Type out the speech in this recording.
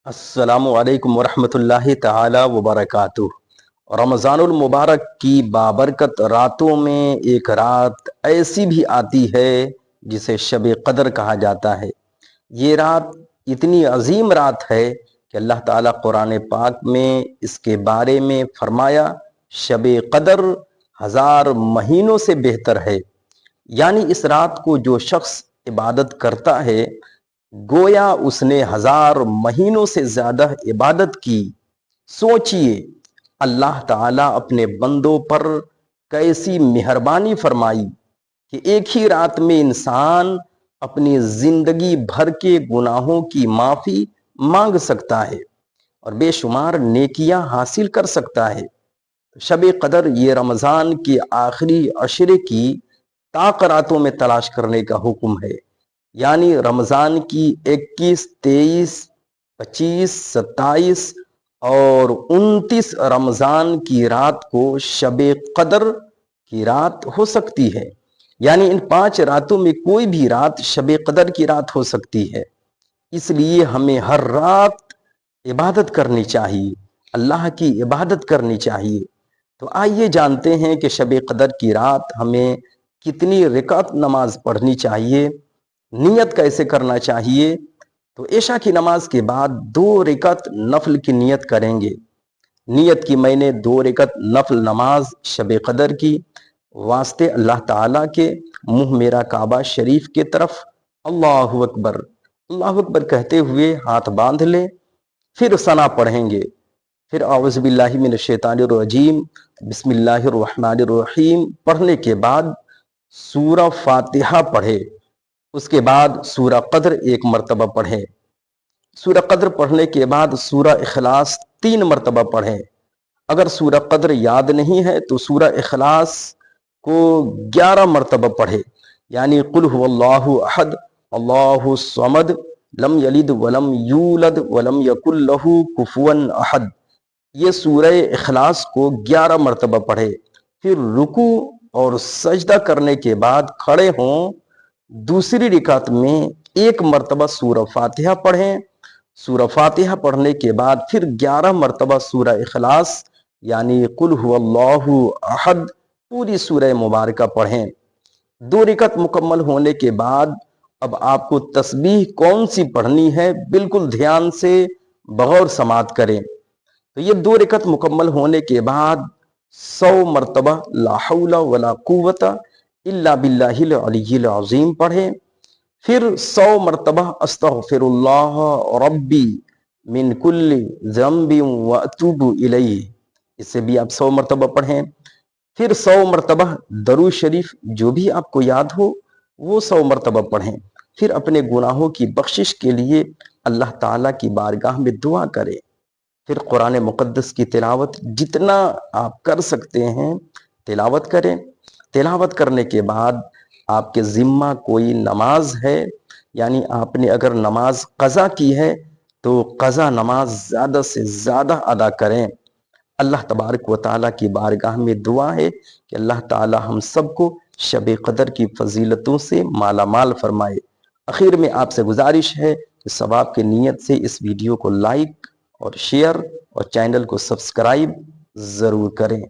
السلام علیکم ورحمۃ اللہ تعالی وبرکاتہ۔ رمضان المبارک کی بابرکت راتوں میں ایک رات ایسی بھی آتی ہے جسے شب قدر کہا جاتا ہے۔ یہ رات اتنی عظیم رات ہے کہ اللہ تعالیٰ قرآن پاک میں اس کے بارے میں فرمایا، شب قدر 1000 مہینوں سے بہتر ہے۔ یعنی اس رات کو جو شخص عبادت کرتا ہے گویا اس نے 1000 مہینوں سے زیادہ عبادت کی۔ سوچئے اللہ تعالیٰ اپنے بندوں پر کیسی مہربانی فرمائی کہ ایک ہی رات میں انسان اپنی زندگی بھر کے گناہوں کی معافی مانگ سکتا ہے اور بے شمار نیکیاں حاصل کر سکتا ہے۔ شب قدر یہ رمضان کے آخری عشرے کی طاق راتوں میں تلاش کرنے کا حکم ہے۔ یعنی رمضان کی 21، 23، 25، 27 اور 29 رمضان کی رات کو شب قدر کی رات ہو سکتی ہے۔ یعنی ان 5 راتوں میں کوئی بھی رات شب قدر کی رات ہو سکتی ہے۔ اس لیے ہمیں ہر رات عبادت کرنی چاہیے، اللہ کی عبادت کرنی چاہیے۔ تو آئیے جانتے ہیں کہ شب قدر کی رات ہمیں کتنی رکعت نماز پڑھنی چاہیے، نیت کیسے کرنا چاہیے۔ تو عشاء کی نماز کے بعد 2 رکعت نفل کی نیت کریں گے۔ نیت کی میں نے 2 رکعت نفل نماز شب قدر کی واسطے اللہ تعالیٰ کے منہ میرا کعبہ شریف کے طرف اللہ اکبر اللہ اکبر کہتے ہوئے ہاتھ باندھ لیں، پھر ثنا پڑھیں گے، پھر اعوذ باللہ من الشیطان الرجیم بسم اللہ الرحمن الرحیم پڑھنے کے بعد سورہ فاتحہ پڑھے، اس کے بعد سورہ قدر 1 مرتبہ پڑھیں۔ سورہ قدر پڑھنے کے بعد سورہ اخلاص 3 مرتبہ پڑھیں۔ اگر سورہ قدر یاد نہیں ہے تو سورہ اخلاص کو 11 مرتبہ پڑھے، یعنی قل هو اللہ احد اللہ الصمد لم یلد ولم یولد ولم یکن لہ کفوا احد، یہ سورہ اخلاص کو 11 مرتبہ پڑھے۔ پھر رکوع اور سجدہ کرنے کے بعد کھڑے ہوں، دوسری رکعت میں 1 مرتبہ سورہ فاتحہ پڑھیں۔ سورہ فاتحہ پڑھنے کے بعد پھر 11 مرتبہ سورہ اخلاص یعنی قل هو اللہ احد پوری سورہ مبارکہ پڑھیں۔ 2 رکعت مکمل ہونے کے بعد اب آپ کو تسبیح کون سی پڑھنی ہے بالکل دھیان سے بغور سماعت کریں۔ تو یہ 2 رکعت مکمل ہونے کے بعد 100 مرتبہ لا حول ولا قوت الا باللہ العلی العظیم پڑھیں۔ پھر 100 مرتبہ استغفر اللہ ربی من کل ذنب واتوب الیہ، اس سے بھی آپ 100 مرتبہ پڑھیں۔ پھر 100 مرتبہ درود شریف جو بھی آپ کو یاد ہو وہ 100 مرتبہ پڑھیں۔ پھر اپنے گناہوں کی بخشش کے لیے اللہ تعالیٰ کی بارگاہ میں دعا کریں۔ پھر قرآن مقدس کی تلاوت جتنا آپ کر سکتے ہیں تلاوت کریں۔ تلاوت کرنے کے بعد آپ کے ذمہ کوئی نماز ہے، یعنی آپ نے اگر نماز قضا کی ہے تو قضا نماز زیادہ سے زیادہ ادا کریں۔ اللہ تبارک و تعالیٰ کی بارگاہ میں دعا ہے کہ اللہ تعالیٰ ہم سب کو شب قدر کی فضیلتوں سے مالا مال فرمائے۔ آخر میں آپ سے گزارش ہے کہ ثواب کی نیت سے اس ویڈیو کو لائک اور شیئر اور چینل کو سبسکرائب ضرور کریں۔